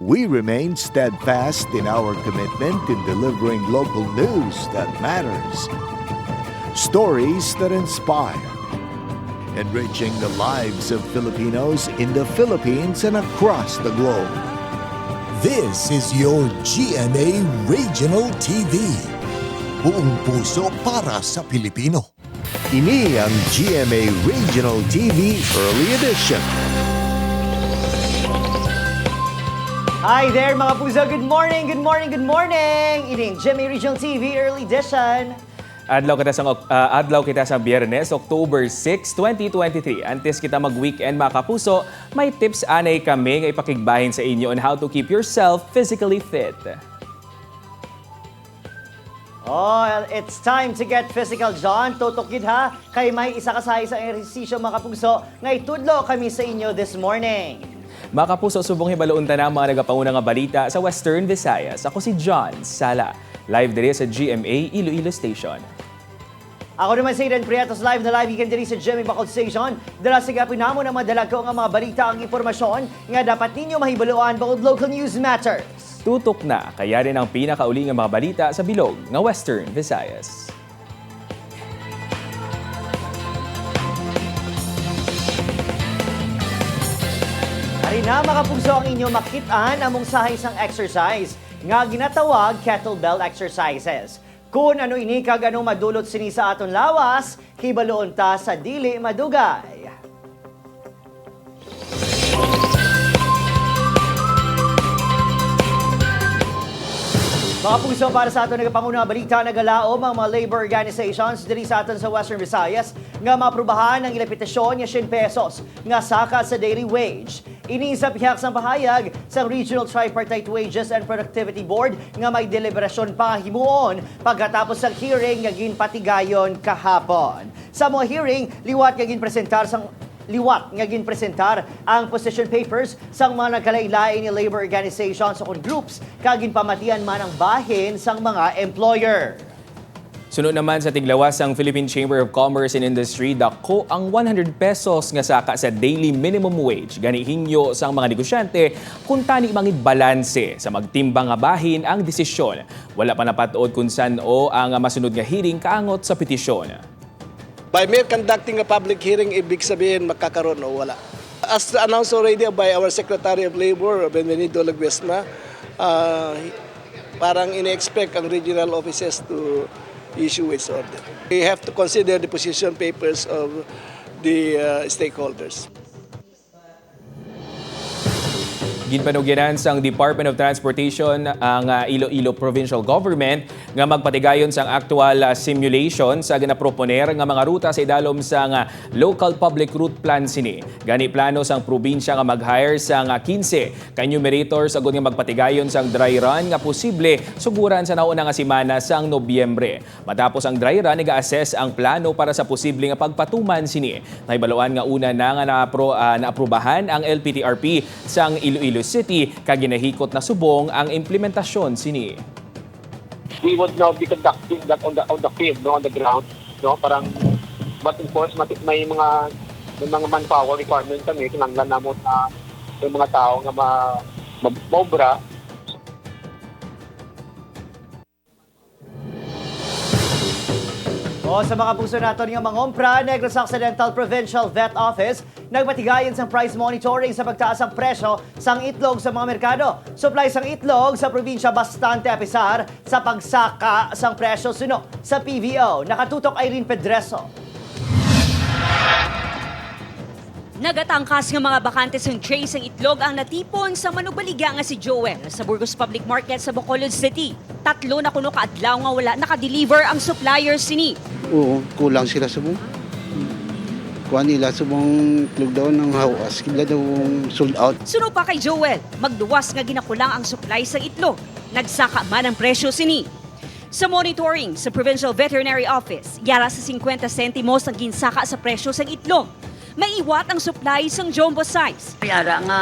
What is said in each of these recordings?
we remain steadfast in our commitment in delivering local news that matters. Stories that inspire. Enriching the lives of Filipinos in the Philippines and across the globe. This is your GMA Regional TV. Buong puso para sa Pilipino. Ini ang GMA Regional TV Early Edition. Hi there mga puso, good morning, good morning, good morning! Ini ang GMA Regional TV Early Edition. Adlaw kita sa Biyernes, October 6, 2023. Antes kita mag-weekend mga kapuso, may tips anay kami nga ipakigbahin sa inyo on how to keep yourself physically fit. Oh, it's time to get physical, John. Tutokid ha, kay may isa kasay sa ehersisyo mga kapuso nga itudlo kami sa inyo this morning. Mga kapuso, subong hibaloon ta na mga nagapauna nga balita sa Western Visayas. Ako si John Sala, live diri sa GMA Iloilo Station. Ako naman si Eden Prietos, live na live ikan diri sa GMA Bacol Station. Dala sa gapin namo na madalag ko nga mga balita ang impormasyon nga dapat ninyo mahibaluan bukod local news matters. Tutok na, kaya rin ang pinakauli nga mga balita sa bilog nga Western Visayas. Ari na mga puso ang inyo makitaan among sahay sang exercise nga ginatawag kettlebell exercises. Kung ano ini kag anong madulot sini sa aton lawas, hibaloon ta sa dili madugay. Mga puso, para sa aton nagapanguna balita, nagalaom ang mga labor organizations diri sa aton sa Western Visayas nga maaprubahan ang ilapitasyon nga 100 pesos nga saka sa daily wage. Ini sa pihak sang pahayag sa Regional Tripartite Wages and Productivity Board nga may deliberasyon pa himuon pagkatapos sa hearing nga ginpatigayon kahapon. Sa mga hearing, liwat nga ginpresentar ang position papers sang mga nagkalailain ni labor organizations o groups kagin pamatian man ang bahin sang mga employer. Sunod naman sa tiglawas ang Philippine Chamber of Commerce and Industry, dako ang 100 pesos nga saka sa daily minimum wage. Gani hingyo sang mga negosyante kung tani mangid balanse sa magtimbang nga bahin ang desisyon. Wala pa napatuod kung saan o ang masunod nga hearing kaangot sa petisyon. By mere conducting a public hearing, ibig sabihin makakaroon o wala. As announced already by our Secretary of Labor, Benvenido Laguesma, parang ine-expect ang regional offices to issue its order. We have to consider the position papers of the stakeholders. Ginpanugyanan sang Department of Transportation ang Iloilo Provincial Government nga magpatigayon sang actual simulation sa ginaproponer nga mga ruta sa idalom sang Local Public Route Plan sini. Gani plano sang probinsya nga mag-hire sang 15 ka enumerators agud nga magpatigayon sang dry run nga posible suguran sa nauna nga semana sang Nobyembre. Matapos ang dry run, iga-assess ang plano para sa posible nga pagpatuman sini. Nahibaluan nga una na nga naaprubahan ang LPTRP sang Iloilo City kag ginahikot na subong ang implementasyon sini. We would now be conducting that on the field, no, on the ground, no, parang may mga manpower requirement kami, kinanglan namon na yung mga tao nga maobra. O sa mga puso natin nga mangompra, Negros Occidental Provincial Vet Office nagpatigayon sang price monitoring sa pagtaas ang presyo sang itlog sa mga merkado. Supply sang itlog sa probinsya bastante apisar sa pagsaka sang presyo suno sa PVO. Nakatutok Irene Pedreso. Nagatangkas nga mga bakante sang tray sang itlog ang natipon sa manubaligya nga si Joel sa Burgos Public Market sa Bacolod City. 3 na kuno kaadlaw nga wala nakadeliver ang suppliers sini. Oo, kulang sila sa buong. Kuha nila sa buong itlog daw ng hawas. Kibla daw sold out. Suno pa kay Joel, magduwas nga ginakulang ang supply sang itlog. Nagsaka man ang presyo sini. Sa monitoring sa Provincial Veterinary Office, yara sa 50 centimos ang ginsaka sa presyo sang itlog. May iwat ang supply sang jumbo size. Yara nga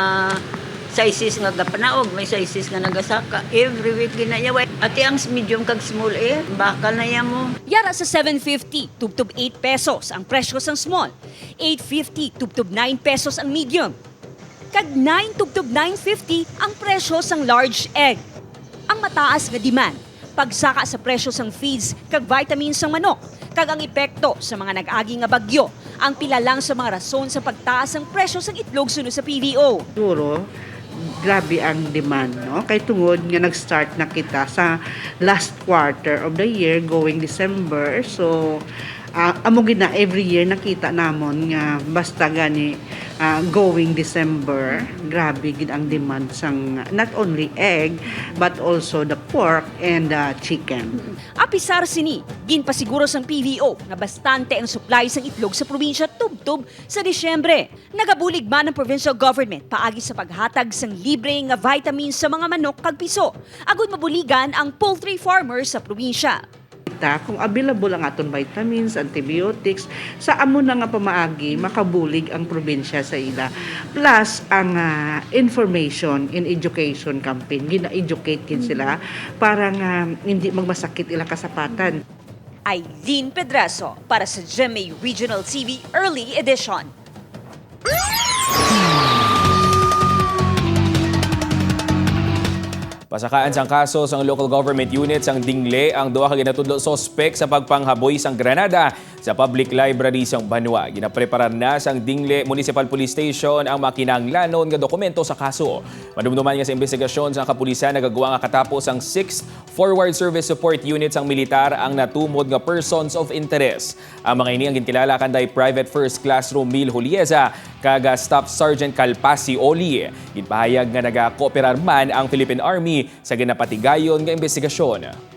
sizes nga gapanaog, may sizes nga nagasaka. Every week ginayaway. Ati ang medium kag small baka na yan mo. Yara sa 750, tubtub 8 pesos ang presyo sang small. 850, tubtub 9 pesos ang medium. kag 9 tubtob 9.50 ang presyo sang large egg. Ang mataas nga demand, pagsaka sa presyo sang feeds kag vitamins sang manok, kag ang epekto sa mga nag-agi nga bagyo, ang pila lang sa mga rason sa pagtaas ng presyo sang itlog sunod sa PVO. Siguro, grabe ang demand, no? Kay tungod nga nag-start na kita sa last quarter of the year going December. So, amo gina every year nakita namon nga basta gani going December, grabe gid ang demand sang not only egg but also the pork and the chicken. Apisar sini, ginpasiguro sang PVO nga bastante ang supply sang itlog sa probinsya tubtob sa Disyembre. Nagabulig man ang provincial government paagi sa paghatag sang libre nga vitamins sa mga manok kag piso. Agud mabuligan ang poultry farmers sa probinsya. Kung available ang aton vitamins, antibiotics, sa amo na nga pamaagi, makabulig ang probinsya sa ila. Plus, ang information in education campaign, gina-educate kin sila para nga hindi magmasakit ila kasapatan. Aileen Pedraso para sa GMA Regional TV Early Edition. Pasakaan sang kaso sang local government units ang dingle ang duha ka ginatudlo sospek sa pagpanghaboy sang granada sa public library sang Banwa. Ginapreparar na sang Dingle Municipal Police Station ang makinahanglanon nga dokumento sa kaso. Madumduman nga sa investigasyon sang kapulisan nagagawa nga katapos ang 6th Forward Service Support Unit sang militar ang natumod nga persons of interest. Ang mga ini ang ginkilala kanday Private First Class Romil Julieza kag Staff Sergeant Calpasi Oli. Ginpahayag nga nagakooperar man ang Philippine Army sa ginapatigayon nga investigasyon.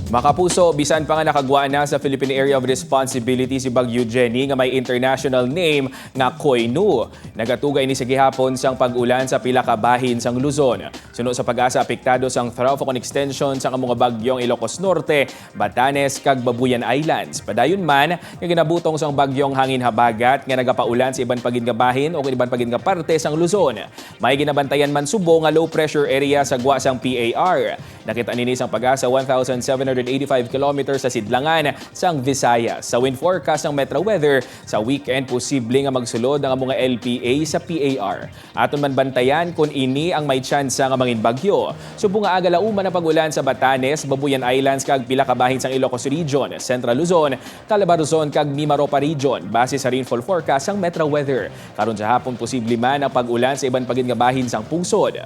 Makapuso, bisan pa nga nakagwaan na sa Philippine Area of Responsibility si Bagyo Jenny nga may international name nga Koinu. Nagatugay ni sa gihapon sang pag-ulan sa pila ka bahin sang Luzon. Suno sa pag-asa apektado sang Thrauphocon Extension sa mga bagyong Ilocos Norte, Batanes kag Babuyan Islands. Padayon man nga ginabutong sang bagyong hangin habagat nga nagapaulan sa iban pagin nga bahin o iban pagin nga parte sang Luzon. May ginabantayan man subo nga low pressure area sa gwa sang PAR. Nakita nini sang pag-asa 1,785 kilometers sa sidlangan sang Visayas. Sa wind forecast ng Metro Weather, sa weekend posible nga magsulod ang mga LPA sa PAR. Aton man bantayan kung ini ang may tsansa nga mangin bagyo. Subo nga aga lauman na pag-ulan sa Batanes, Babuyan Islands kag pila ka bahin sang Ilocos Region, Central Luzon, Calabarzon kag Mimaropa Region base sa rainfall forecast sang Metro Weather. Karon sa hapon posible man ang pag-ulan sa iban pagin nga bahin sang pungsod.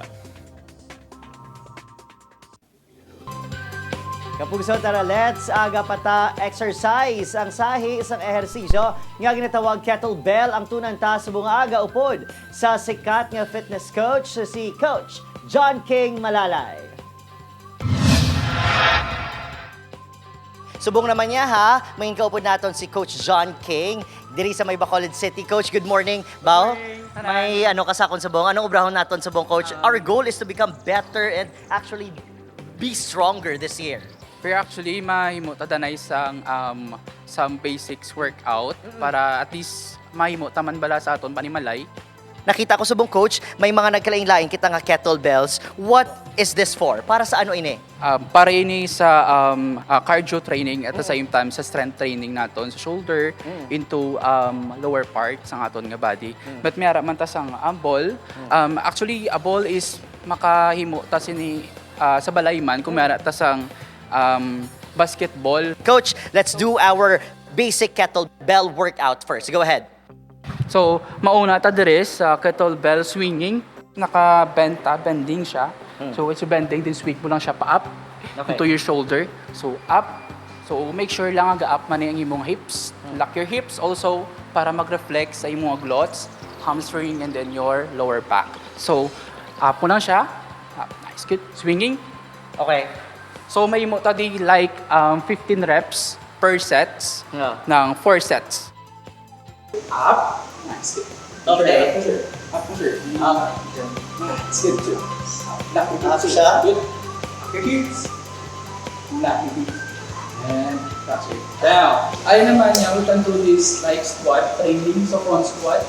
Kapugso tara, let's aga pata exercise ang sahi isang ehersisyo nga ginatawag kettlebell ang tunanta sa bunga aga upod sa sikat nga fitness coach si Coach John King Malalay. Subong naman niya ha, may kaupod naton si Coach John King diri sa may Bacolod City. Coach, good morning. Bao, may ano kasakon sa buong, anong obrahon naton sa buong, Coach? Our goal is to become better and actually be stronger this year. Pero actually, mahimo tadanay sang some basics workout para at least mahimo taman bala sa aton panimalay. Nakita ko sa buong, Coach, may mga nagkalain-lain kita nga kettlebells. What is this for? Para sa ano ini? Para ini sa cardio training at the same time sa strength training naton sa shoulder into lower part sa aton nga body. But may man ta sang ball. Actually, a ball is makahimo ta sini sa balay man kung may ta sang basketball. Coach, let's do our basic kettlebell workout first. Go ahead. So, mauna ta dire sa kettlebell swinging. Bending siya. So, it's bending, then swing mo lang siya pa-up into your shoulder. So, up. So, make sure lang aga-up man ang imong hips. Lock your hips also para mag-reflect sa imong glutes, hamstring, and then your lower back. So, up mo lang siya. Up. Nice, good. Swinging. Okay. So, may mo tadi like 15 reps per sets ng 4 sets. Up. Nice. Okay. Up. Nice. Good too. Lock your hips. Siya. Good. Lock your hips. Lock your hips. And touch it. Now, ayun naman niya, we can do this like squat training. So, front squat.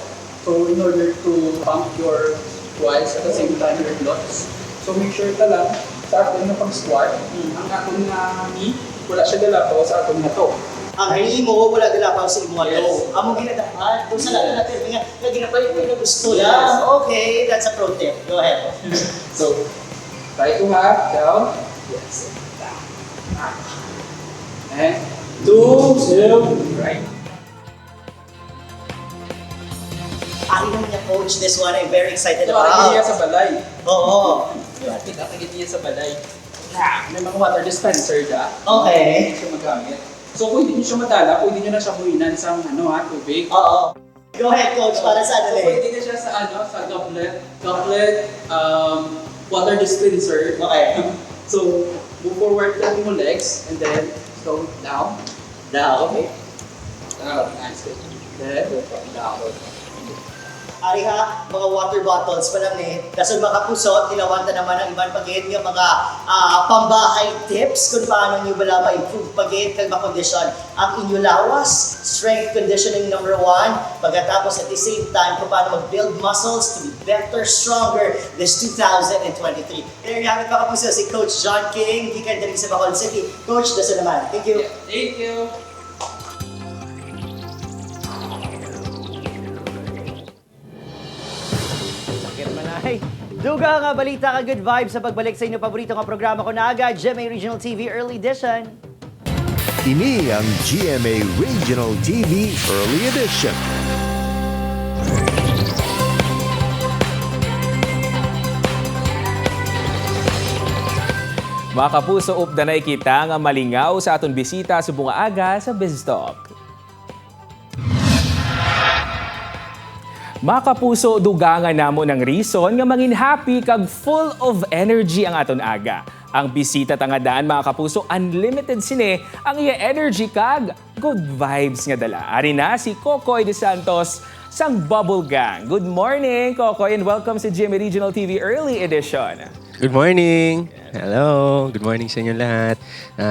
So, in order to pump your quads at the same time your glutes. So, make sure ka lang sa start din na pag-squat. Ang atong knee, wala siya dalapaw sa atong na to. Ang hini mo, wala dila pa sa imo ato. Yes. Among ginadahan, doon sa lahat natin, nga ginapalit mo yung gusto. Yeah, okay, that's a pro tip. Go ahead. So, try to have down. Yes. Down. And 2, 2, right. Ari naman niya, coach, this one I'm very excited Ito, about. niya sa balay. Oo. Nakikita niya sa balay. May mga water dispenser da. Okay. Hindi siya magamit. So, kung hindi niyo siya madala, pwede niyo na siya huwinan sa tubig. Oo. Go ahead, coach, para sa So, ano pwede na siya sa sa goblet, water dispenser. Okay. So, move forward lang mo legs, and then slow down. Down. Okay. Down. Nice. Then, down. Ari ha, mga water bottles pa lang eh. Dasod mga puso, tinawanta naman ang ibang pagit ng mga pambahay tips kung paano nyo bala ma-improve pagit kag makondisyon ang inyo lawas. Strength conditioning number 1. Pagkatapos at the same time kung paano mag-build muscles to be better, stronger this 2023. There you have it mga puso, si Coach John King, gikan din sa Bacolod City. Coach, dasod naman. Thank you. Thank you. Manay. Duga nga balita ka good vibes sa pagbalik sa inyong paborito nga programa ko na agad, GMA Regional TV Early Edition. Ini ang GMA Regional TV Early Edition. Mga kapuso, updanay kita nga malingaw sa aton bisita sa bunga aga sa BizTalk. Mga kapuso, dugangan namo ng reason nga mangin happy kag full of energy ang aton aga. Ang bisita tangadaan mga kapuso, unlimited sine ang iya energy kag good vibes nga dala. Ari na si Kokoy De Santos sang Bubble Gang. Good morning, Kokoy, and welcome sa GMA Regional TV Early Edition. Good morning! Hello! Good morning sa inyo lahat.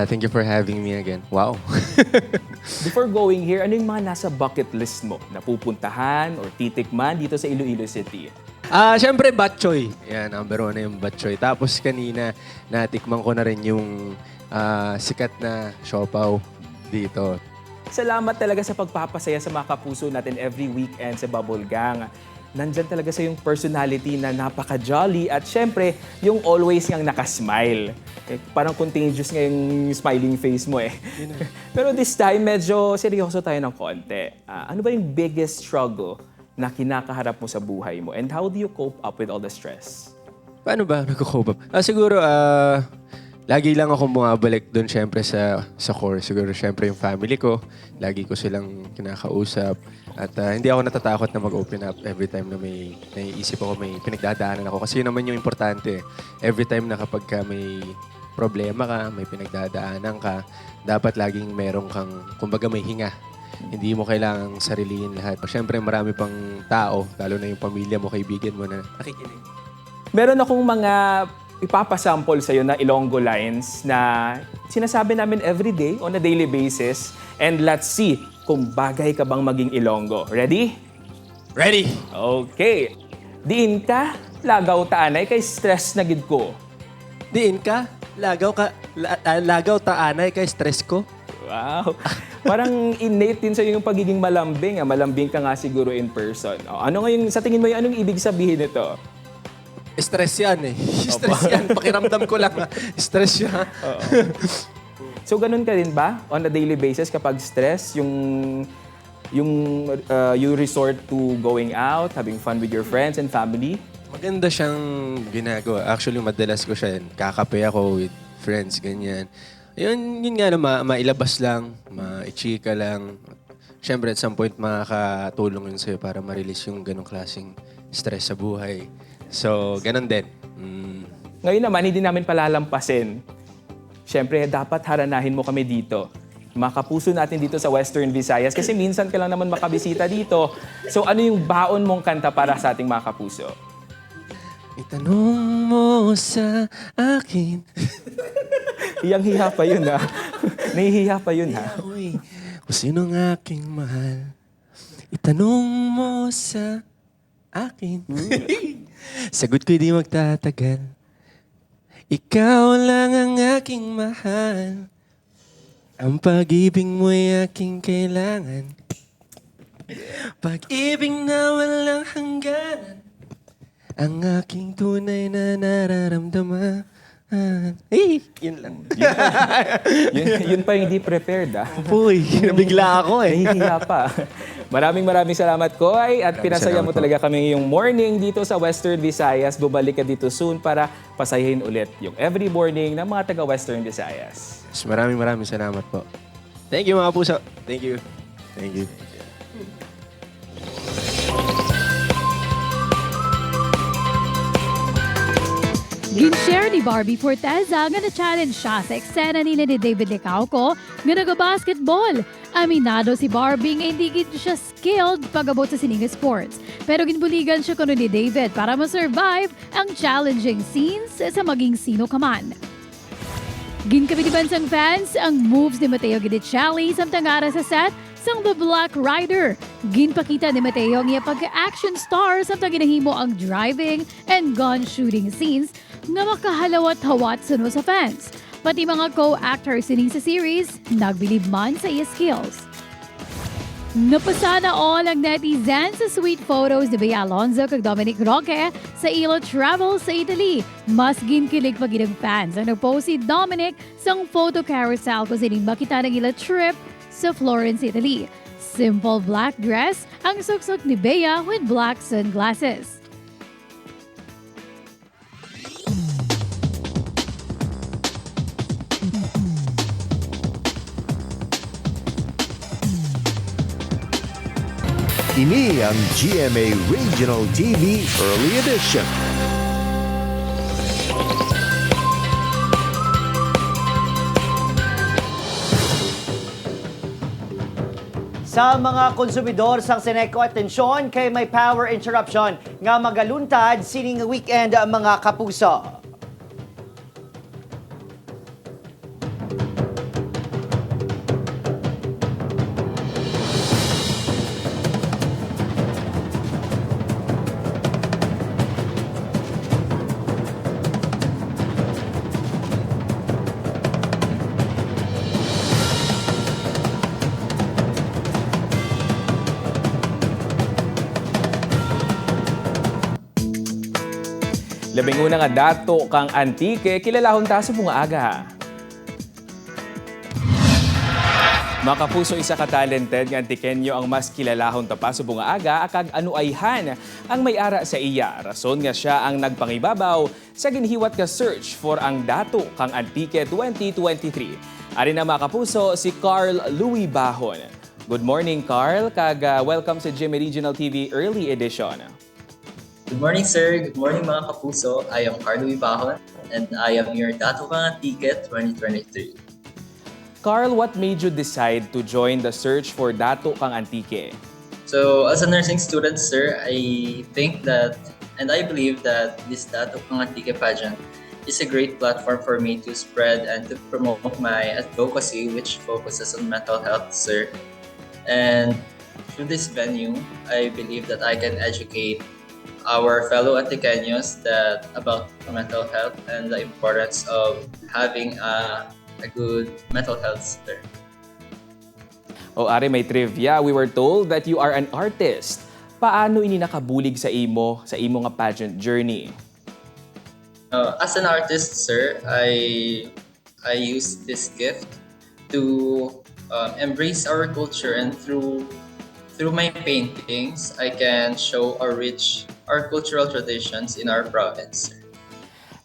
Thank you for having me again. Wow! Before going here, ano yung mga nasa bucket list mo na pupuntahan or titikman dito sa Iloilo City? Siyempre, batchoy. Yan, number 1 na yung batchoy. Tapos kanina, natikman ko na rin yung sikat na siopaw dito. Salamat talaga sa pagpapasaya sa mga kapuso natin every weekend sa Bubble Gang. Nandyan talaga sa yung personality na napaka-jolly at syempre, yung always ngang nakasmile. Parang contagious nga yung smiling face mo eh. Pero this time, medyo seryoso tayo ng konti. Ano ba yung biggest struggle na kinakaharap mo sa buhay mo? And how do you cope up with all the stress? Paano ba nag-cope up? Siguro, lagi lang ako bumabalik doon syempre sa core. Siguro syempre yung family ko. Lagi ko silang kinakausap. At hindi ako natatakot na mag-open up every time na may naiisip ako, may pinagdadaanan ako. Kasi yun naman yung importante. Every time na kapag ka may problema ka, may pinagdadaanan ka, dapat laging meron kang, kumbaga may hinga. Hindi mo kailangang sariliin lahat. Siyempre marami pang tao, lalo na yung pamilya mo, kaibigan mo na nakikinig. Meron akong mga ipapasample sa'yo na Ilonggo lines na sinasabi namin every day on a daily basis. And let's see kung bagay ka bang maging Ilonggo. Ready? Ready! Okay. Diin ka, lagaw taanay kay stress na gid ko. Diin ka, lagaw taanay kay stress ko. Wow. Parang innate din sa'yo yung pagiging malambing. Malambing ka nga siguro in person. Ano nga yung, sa tingin mo, anong ibig sabihin nito? Stress yan eh. Stress yan. Pakiramdam ko lang. Stress yan. So, ganun ka rin ba? On a daily basis kapag stress, you resort to going out, having fun with your friends and family? Maganda siyang ginagawa. Actually, madalas ko siya. Kakape ako with friends, ganyan. Yun nga na mailabas lang, maichika lang. Siyempre, at some point, makakatulong yun sa'yo para ma-release yung ganong klaseng stress sa buhay. So, ganun din. Ngayon naman, hindi namin palalampasin. Siyempre, dapat haranahin mo kami dito. Mga kapuso natin dito sa Western Visayas kasi minsan ka lang naman makabisita dito. So, ano yung baon mong kanta para sa ating mga kapuso? Itanong mo sa akin. Hiyang-hiya pa yun, ha? Nahihiya pa yun, ha? Uy, kung sinong aking mahal, itanong mo sa akin. Sagot ko'y di magtatagal. Ikaw lang ang aking mahal. Ang pag-ibig mo'y aking kailangan. Pag-ibig na walang hangganan. Ang aking tunay na nararamdaman. Yun lang. Yun pa yung hindi prepared, ah. Uy, nabigla ako eh. Nahihiya pa. Maraming salamat, Koy. At pinasaya mo talaga kami yung morning dito sa Western Visayas. Bumalik ka dito soon para pasayahin ulit yung every morning ng mga taga-Western Visayas. Maraming salamat po. Thank you mga puso. Thank you. Thank you. Gin-share ni Barbie Forteza nga na-challenge siya sa eksena nila ni David Lecauco nga nag-basketball. Aminado si Barbie nga hindi gid siya skilled pag-abot sa sining sports. Pero ginbuligan siya kuno ni David para ma-survive ang challenging scenes sa maging sino ka man. Ginkabidiban sang fans ang moves ni Mateo Guidicelli samtang ara sa set sang The Black Rider. Ginpakita ni Mateo nga pagka-action star samtang ginahimo ang driving and gun shooting scenes nga makahalawat-hawat suno sa fans. Pati mga co-actors sining sa series, nagbilib man sa iya skills. Napasana all ang netizens sa sweet photos ni Bea Alonzo kag Dominic Roque sa ilo travel sa Italy. Mas ginkilig pa ginang fans ang nagpost si Dominic sang photo carousel kung sining makita ng ilo trip sa Florence, Italy. Simple black dress ang suksok ni Bea with black sunglasses. Ini ang GMA Regional TV Early Edition. Sa mga konsumidor sang Seneco, atensyon kay may power interruption nga magaluntad sining weekend mga kapuso. Labing una nga dato kang antike, kilalahon ta sa mga aga. Mga kapuso, isa ka-talented nga antikenyo ang mas kilalahon ta pa sa bunga aga akag anuayhan ang may-ara sa iya. Rason nga siya ang nagpangibabaw sa ginhiwat nga search for ang dato kang antike 2023. Ari na mga kapuso, si Carl Louis Bahon. Good morning, Carl, kag welcome sa GMA Regional TV Early Edition. Good morning, sir. Good morning, mga kapuso. I am Carl Louis Bahon, and I am your Dato Kang Antike 2023. Carl, what made you decide to join the search for Dato Kang Antike? So, as a nursing student, sir, I think that, and I believe that this Dato Kang Antike pageant is a great platform for me to spread and to promote my advocacy, which focuses on mental health, sir. And through this venue, I believe that I can educate our fellow Antiqueños about mental health and the importance of having a good mental health center. O Ari, may trivia. We were told that you are an artist. Paano ini nakabulig sa imo nga pageant journey? As an artist, sir, I use this gift to embrace our culture, and through my paintings, I can show our cultural traditions in our province.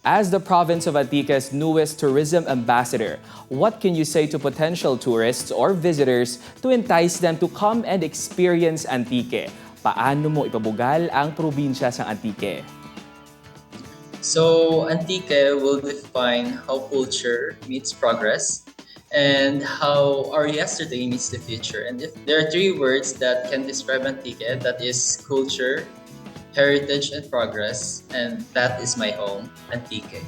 As the province of Antique's newest tourism ambassador, what can you say to potential tourists or visitors to entice them to come and experience Antique? Paano mo ipabugal ang probinsya sa Antique? So, Antique will define how culture meets progress and how our yesterday meets the future. And if there are three words that can describe Antique, that is culture, heritage, and progress, and that is my home, Antique.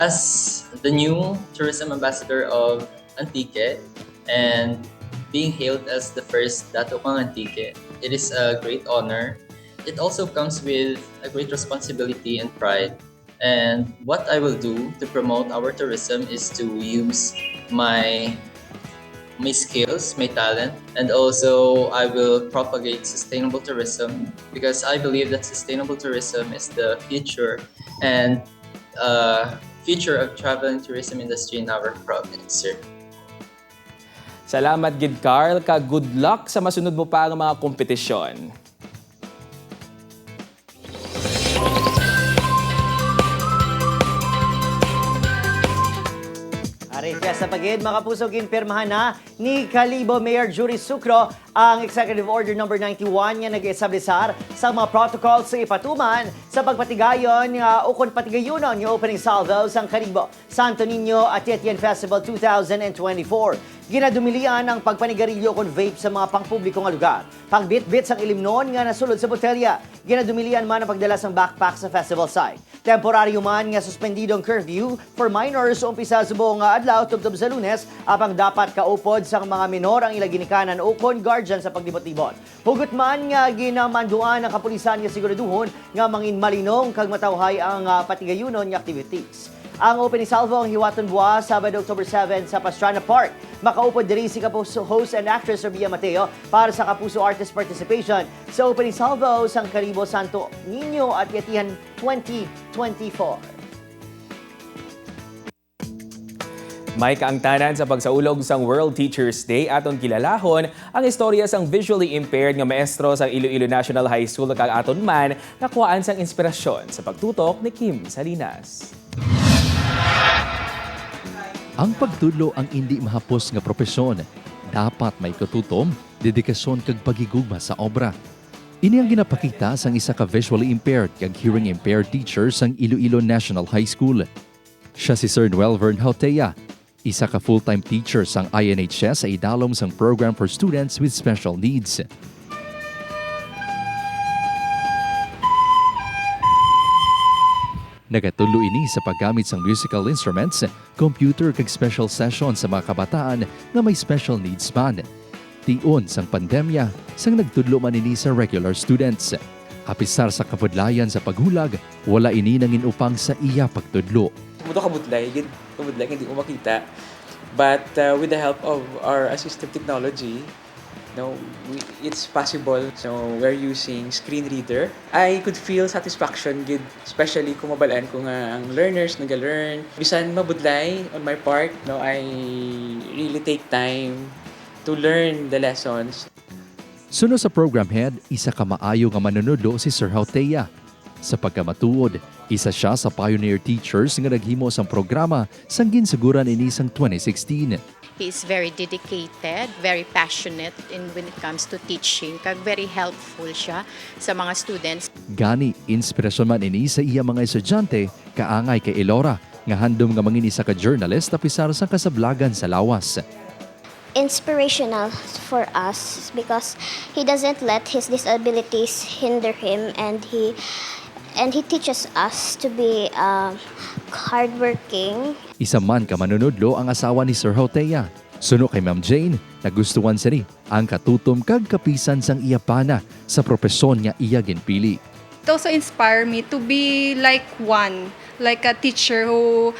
As the new tourism ambassador of Antique and being hailed as the first Dato Kang Antique, it is a great honor. It also comes with a great responsibility and pride And what I will do to promote our tourism is to use my skills, my talent, and also I will propagate sustainable tourism because I believe that sustainable tourism is the future and future of travel and tourism industry in our province, sir. Salamat gid Carl, ka good luck sa masunod mo pa ang mga kompetisyon. Sa pagid, mga kapuso, kinpirmahan na ni Kalibo Mayor Jury Sucro ang Executive Order No. 91 nga nag-establisar sa mga protocol sa ipatuman sa pagpatigayon ukon patigayunon yung opening salvo sang Kalibo, Santo Niño at Etienne Festival 2024. Ginadumilian ang pagpanigarilyo kon vape sa mga pangpublikong lugar. Pagbit-bit sang ilimnon nga nasulod sa botelya. Ginadumilian man ang pagdala sang backpack sa festival site. Temporaryo man nga suspendido ang curfew for minors umpisa sa buong adlaw tubtob sa Lunes apang dapat kaupod sang mga minor ang ilaginikanan o kon guardian sa paglibot-libot. Hugot man nga ginamanduan ng kapulisan nga siguraduhon nga mangin malinong kag matawhay ang patigayunon nga activities. Ang opening salvo ang hiwaton buwa Sabado, October 7 sa Pastrana Park. Makaupod diri si Kapuso host and actress Rabia Mateo para sa Kapuso Artist Participation sa opening salvo sang Kalibo, Santo Niño at Etienne 2024. May kaangtanan sa pagsaulog sang World Teachers Day aton kilalahon ang istorya sang visually impaired nga maestro sang Iloilo National High School kag aton man nakuhaan sang inspirasyon sa pagtutok ni Kim Salinas. Ang pagtudlo ang hindi mahapos nga propesyon. Dapat may katutom, dedikasyon kag pagigugma sa obra. Ini ang ginapakita sang isa ka visually impaired kag hearing impaired teacher sang Iloilo National High School. Siya si Sir Noel Vern Hautea, isa ka full-time teacher sang INHS sa idalom sang Program for Students with Special Needs. Nagatulo ini sa paggamit sang musical instruments, computer kag special session sa mga kabataan na may special needs man. Tion sang pandemya, sang nagtudlo man ini sa regular students. Apisar sa kapudlayan sa paghulag, wala ini nangin upang sa iya pagtudlo. Mudo kabudlay, hindi ko makita. But with the help of our assistive technology, it's possible. So we're using screen reader. I could feel satisfaction, especially kung mabalaan ko nga ang learners nag-learn. Bisan mabudlay on my part, I really take time to learn the lessons. Suno sa program head, isa ka maayo nga manunodlo si Sir Hautea. Sa pagkamatuod, isa siya sa pioneer teachers nga naghimo sang programa sang ginsuguran ini sang 2016. He is very dedicated, very passionate when it comes to teaching. Kag very helpful siya sa mga students. Gani, inspirasyon man ini sa iya mga estudyante, kaangay kay Elora, nga handom nga mangin isa ka journalist apisar sa kasablagan sa lawas. Inspirational for us because he doesn't let his disabilities hinder him and he teaches us to be hardworking. Isa man ka manunodlo ang asawa ni Sir Hautea. Suno kay Ma'am Jane, nagustuhan sa ni ang katutom kag kapisan sang iya pana sa propesyon nga iya ginpili. It also inspired me to be like a teacher who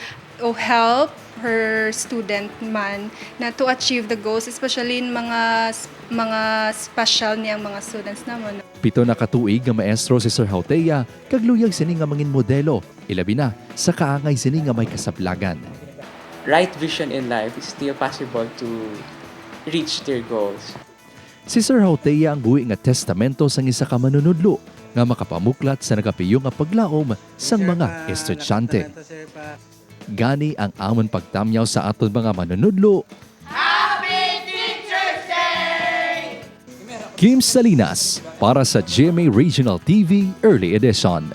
help her student man na to achieve the goals, especially in mga special niyang mga students naman. 7 na katuig nga maestro si Sir Hautea, kag luyag sini nga mangin modelo, ilabi na sa kaangay sini nga may kasablagan. Right vision in life is still possible to reach their goals. Si Sir Hautea ang buhi nga testamento sang isa ka manunodlo nga makapamuklat sa nagapiyong nga paglaom sang mga estudyante. Gani ang amon pagtamyaw sa aton mga manunodlo. Happy Teacher's Day! Kim Salinas para sa GMA Regional TV Early Edition.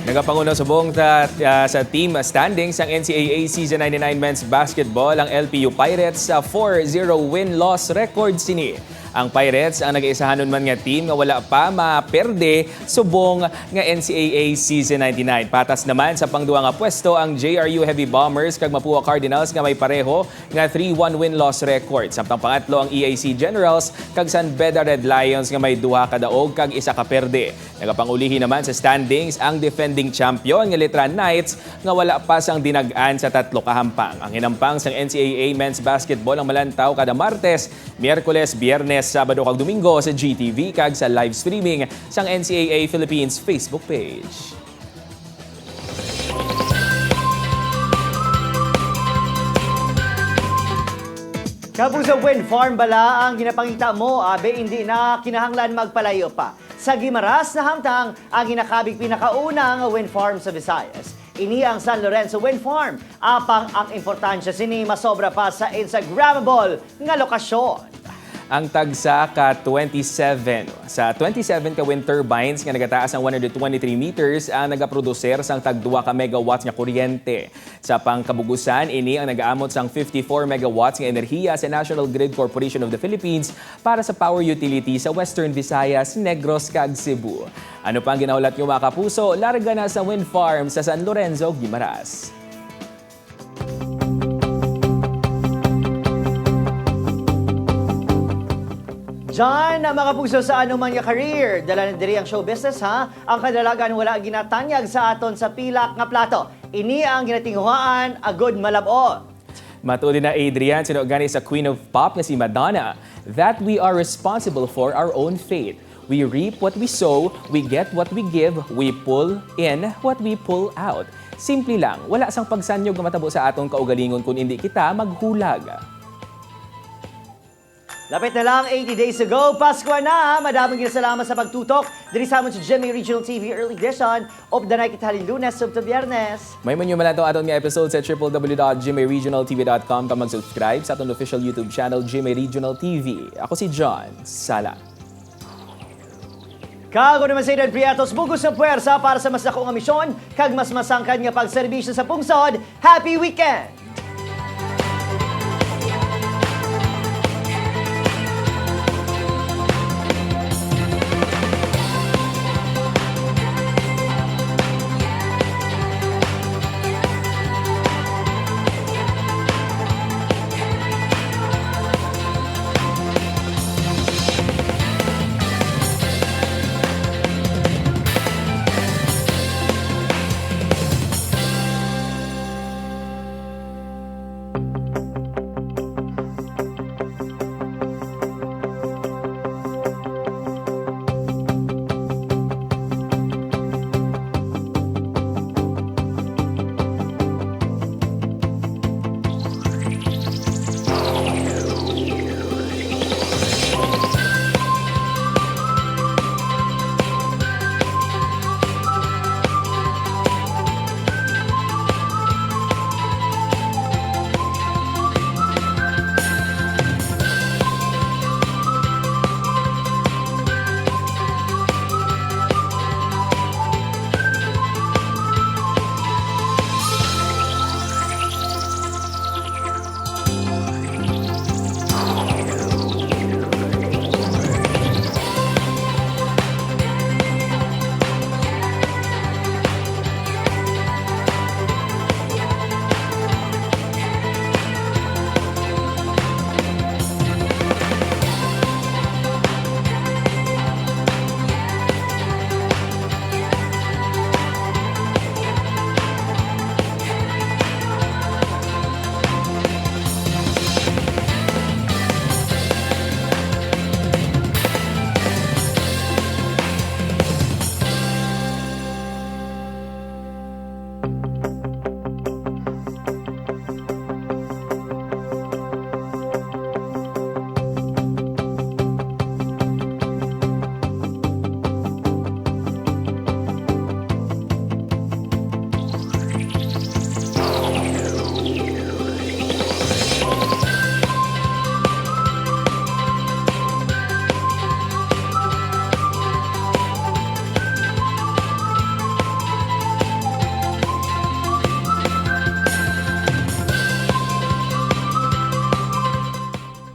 Nagapangunaw sa buong sa team standings ang NCAA Season 99 Men's Basketball ang LPU Pirates sa 4-0 win-loss record sini. Ang Pirates ang nag-iisahanon man nga team nga wala pa maperde subong nga NCAA Season 99. Patas naman sa pangduwa nga pwesto ang JRU Heavy Bombers kag Mapua Cardinals nga may pareho nga 3-1 win-loss record. Samtang pangatlo ang EAC Generals kag San Beda Red Lions nga may 2 kadaog kag 1 kaperde. Nagapangulihi naman sa standings ang defending champion nga Letran Knights nga wala pa sang dinag-an sa 3 kahampang. Ang hinampang sang NCAA Men's Basketball ang malantaw kada Martes, Miyerkules, Biyernes, Sabado kag Domingo sa GTV kag sa live streaming sang NCAA Philippines Facebook page. Kapuso Wind Farm bala ang ginapangita mo, abe hindi na kinahanglan magpalayo pa. Sa Guimaras na hamtang ang ginakabig pinakaunang wind farm sa Visayas. Ini ang San Lorenzo Wind Farm. Apang ang importansya sini masobra pa sa Instagrammable nga lokasyon. Ang tagsa ka 27 ka wind turbines nga nagataas ng 123 meters ang nagaproduser sang tag 2 ka megawatts nga kuryente. Sa pangkabugusan, ini ang nagaamot sang 54 megawatts nga enerhiya sa National Grid Corporation of the Philippines para sa power utility sa Western Visayas, Negros kag Cebu. Ano pang ginaulat nyo mga kapuso? Larga na sa wind farm sa San Lorenzo, Guimaras. Diyan, mga puso sa anumang nga career, dala na diri ang show business ha. Ang kadalagan wala ginatanyag sa aton sa pilak nga plato. Ini ang ginatinguhaan, agod malabot. Matuli na Adrian, sinugani sa Queen of Pop na si Madonna, that we are responsible for our own fate. We reap what we sow, we get what we give, we pull in what we pull out. Simple lang, wala sang pagsanyog nga matabo sa atong kaugalingon kung hindi kita maghulag. Lapit na lang, 80 days to go. Pasko na! Madaming ginasalamat sa pagtutok. Diri sa amon sa GMA Regional TV Early Edition of the night kitali Lunes subto Biyernes. May man yung malatong aton nga episode sa www.gmaregionaltv.com ka mag-subscribe sa aton official YouTube channel GMA Regional TV. Ako si John Sala. Kago naman sa Idan Priatos, bugos ng puwersa para sa mas dako nga misyon, kag mas masangkad nga pagserbisyo sa pungsod. Happy weekend!